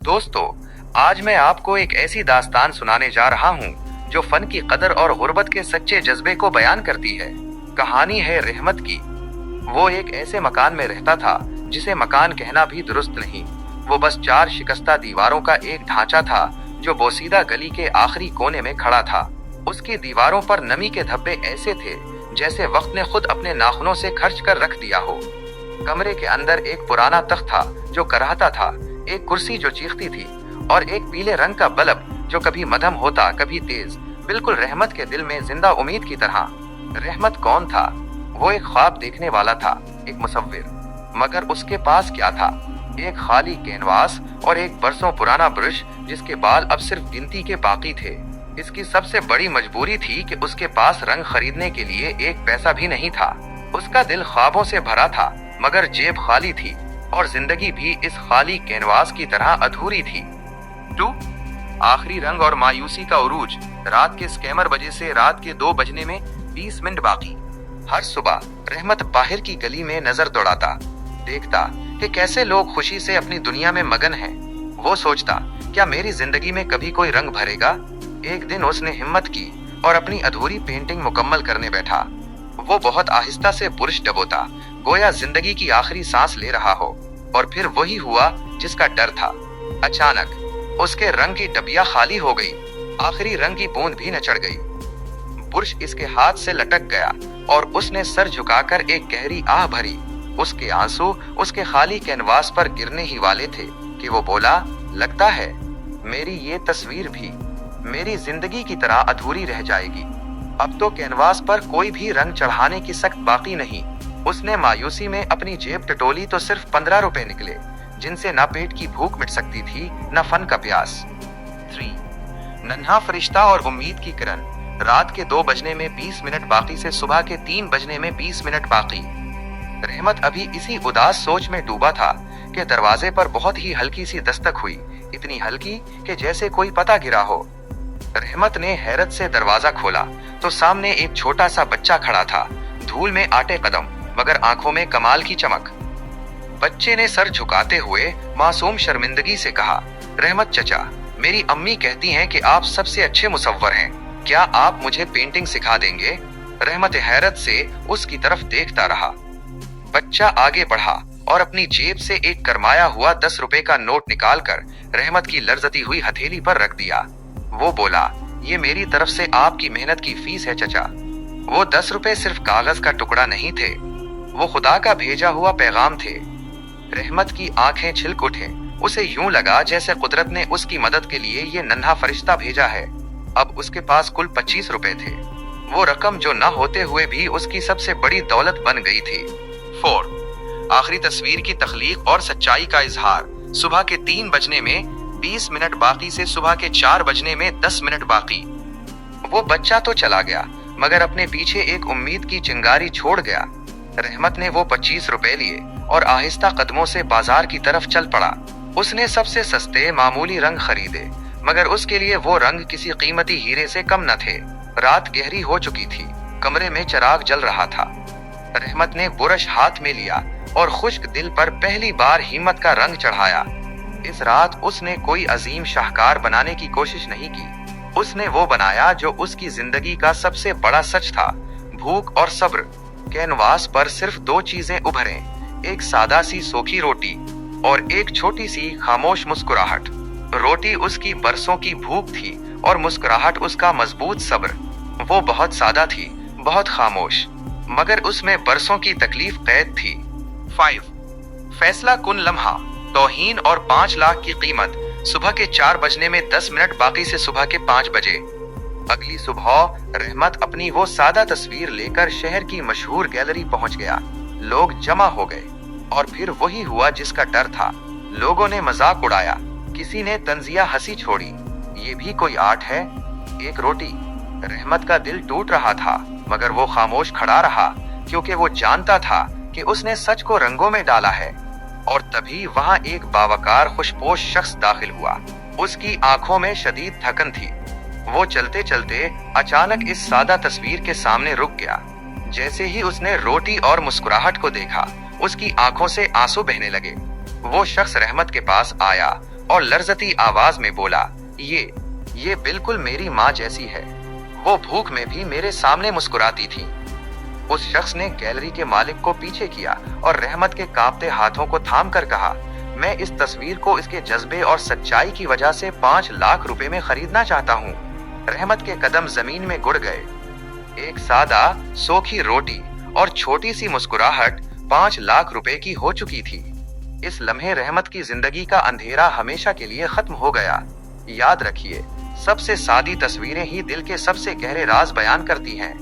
दोस्तों, आज मैं आपको एक ऐसी दास्तान सुनाने जा रहा हूँ जो फन की कदर और गुर्बत के सच्चे जज्बे को बयान करती है। कहानी है रहमत की। वो एक ऐसे मकान में रहता था जिसे मकान कहना भी दुरुस्त नहीं। वो बस 4 शिकस्ता दीवारों का एक ढांचा था जो बोसीदा गली के आखिरी कोने में खड़ा था। उसकी दीवारों पर नमी के धब्बे ऐसे थे जैसे वक्त ने खुद अपने नाखूनों से खर्च कर रख दिया हो। कमरे के अंदर एक पुराना तख्त था जो कराहता था, एक कुर्सी जो चीखती थी और एक पीले रंग का बल्ब जो कभी मध्यम होता कभी तेज, बिल्कुल रहमत के दिल में जिंदा उम्मीद की तरह। रहमत कौन था? वो एक ख्वाब देखने वाला था, एक मुसव्विर। मगर उसके पास क्या था? एक खाली कैनवास और एक बरसों पुराना ब्रश जिसके बाल अब सिर्फ गिनती के बाकी थे। इसकी सबसे बड़ी मजबूरी थी कि उसके पास रंग खरीदने के लिए एक पैसा भी नहीं था। उसका दिल ख्वाबों से भरा था मगर जेब खाली थी और जिंदगी भी इस खाली कैनवास की तरह अधूरी थी। 2 आखिरी रंग और मायूसी का उरूज। रात के स्कैमर बजे से रात के 2 बजने में 20 मिनट बाकी। हर सुबह रहमत बाहर की गली में नजर दौड़ाता, देखता कि कैसे लोग खुशी से अपनी दुनिया में मगन हैं। वो सोचता, क्या मेरी जिंदगी में कभी कोई रंग भरेगा? एक दिन उसने हिम्मत की और अपनी अधूरी पेंटिंग मुकम्मल करने बैठा। वो बहुत आहिस्ता से बुरश डबोता, गोया जिंदगी की आखिरी सांस ले रहा हो। और फिर वही हुआ जिसका डर था। अचानक उसके रंग की डबिया खाली हो गई, आखिरी रंग की बूंद भी न चढ़ गई। बुरश इसके हाथ से लटक गया और उसने सर झुकाकर एक गहरी आह भरी। उसके आंसू उसके खाली कैनवास पर गिरने ही वाले थे कि वो बोला, लगता है मेरी ये तस्वीर भी मेरी जिंदगी की तरह अधूरी रह जाएगी। अब तो कैनवास पर कोई भी रंग चढ़ाने की सख्त बाकी नहीं। उसने मायूसी में अपनी जेब टटोली तो सिर्फ 15 रुपए निकले, जिनसे ना पेट की भूख मिट सकती थी न फन का प्यास। 3 नन्हा फरिश्ता और उम्मीद की किरण। रात के 2 बजने में 20 मिनट बाकी से सुबह के 3 बजने में 20 मिनट बाकी। रहमत अभी इसी उदास सोच में डूबा था कि दरवाजे पर बहुत ही हल्की सी दस्तक हुई, इतनी हल्की कि जैसे कोई पता गिरा हो। रहमत ने हैरत से दरवाजा खोला तो सामने एक छोटा सा बच्चा खड़ा था, धूल में आटे कदम मगर आंखों में कमाल की चमक। बच्चे ने सर झुकाते हुए मासूम शर्मिंदगी से कहा, रहमत चचा, मेरी अम्मी कहती हैं कि आप सबसे अच्छे मुसव्वर हैं, क्या आप मुझे पेंटिंग सिखा देंगे? रहमत हैरत से उसकी तरफ देखता रहा। बच्चा आगे बढ़ा और अपनी जेब से एक करमाया हुआ 10 रुपए का नोट निकालकर रहमत की लर्जती हुई हथेली पर रख दिया। वो बोला, ये मेरी तरफ से आपकी मेहनत की फीस है चचा। वो 10 रुपए सिर्फ कागज का टुकड़ा नहीं थे, वो खुदा का भेजा हुआ पैगाम थे। रहमत की आंखें छिलक उठे। उसे यूं लगा जैसे कुदरत ने उसकी मदद के लिए ये नन्हा फरिश्ता भेजा है। अब उसके पास कुल 25 रुपए थे। वो रकम जो न होते हुए भी उसकी सबसे बड़ी दौलत बन गई थी। 4 आखिरी तस्वीर की तख्लीक और सच्चाई का इजहार। सुबह के 3 बजने में 20 मिनट बाकी से सुबह के 4 बजने में 10 मिनट बाकी। वो बच्चा तो चला गया मगर अपने पीछे एक उम्मीद की चिंगारी छोड़ गया। रहमत ने वो 25 रुपए लिए और आहिस्ता कदमों से बाजार की तरफ चल पड़ा। उसने सबसे सस्ते मामूली रंग खरीदे मगर उसके लिए वो रंग किसी कीमती हीरे से कम न थे। रात गहरी हो चुकी थी, कमरे में चिराग जल रहा था। रहमत ने बुरश हाथ में लिया और खुश्क दिल पर पहली बार हिम्मत का रंग चढ़ाया। इस रात उसने कोई अजीम शाहकार बनाने की कोशिश नहीं की। उसने वो बनाया जो उसकी जिंदगी का सबसे बड़ा सच था, भूख और सब्र। कैनवास पर सिर्फ 2 चीजें उभरें, एक सादा सी सोखी रोटी और एक छोटी सी खामोश मुस्कुराहट। रोटी उसकी बरसों की भूख थी और मुस्कुराहट उसका मजबूत सब्र। वो बहुत सादा थी, बहुत खामोश, मगर उसमें बरसों की तकलीफ कैद थी। 5 फैसला कुन लम्हा। तौहीन और 5 लाख की कीमत। सुबह के 4 बजने में 10 मिनट बाकी से सुबह के 5 बजे। अगली सुबह रहमत अपनी वो सादा तस्वीर लेकर शहर की मशहूर गैलरी पहुंच गया। लोग जमा हो गए और फिर वही हुआ जिसका डर था। लोगों ने मजाक उड़ाया, किसी ने तंजिया हंसी छोड़ी, ये भी कोई आर्ट है? एक रोटी। रहमत का दिल टूट रहा था मगर वो खामोश खड़ा रहा क्योंकि वो जानता था कि उसने सच को रंगों में डाला है। और तभी वहां एक बावकार खुशपोश शख्स दाखिल हुआ। उसकी आंखों में शदीद थकन थी। वो चलते चलते अचानक इस सादा तस्वीर के सामने रुक गया। जैसे ही उसने रोटी और मुस्कुराहट को देखा, उसकी आंखों से आंसू बहने लगे। वो शख्स रहमत के पास आया और लर्जती आवाज में बोला, ये बिल्कुल मेरी माँ जैसी है। वो भूख में भी मेरे सामने मुस्कुराती थी। उस शख्स ने गैलरी के मालिक को पीछे किया और रहमत के कांपते हाथों को थाम कर कहा, मैं इस तस्वीर को इसके जज्बे और सच्चाई की वजह से 5 लाख रुपए में खरीदना चाहता हूँ। रहमत के कदम जमीन में गुड़ गए। एक सादा सोखी रोटी और छोटी सी मुस्कुराहट 5 लाख रुपए की हो चुकी थी। इस लम्हे रहमत की जिंदगी का अंधेरा हमेशा के लिए खत्म हो गया। याद रखिए, सबसे सादी तस्वीरें ही दिल के सबसे गहरे राज बयान करती हैं।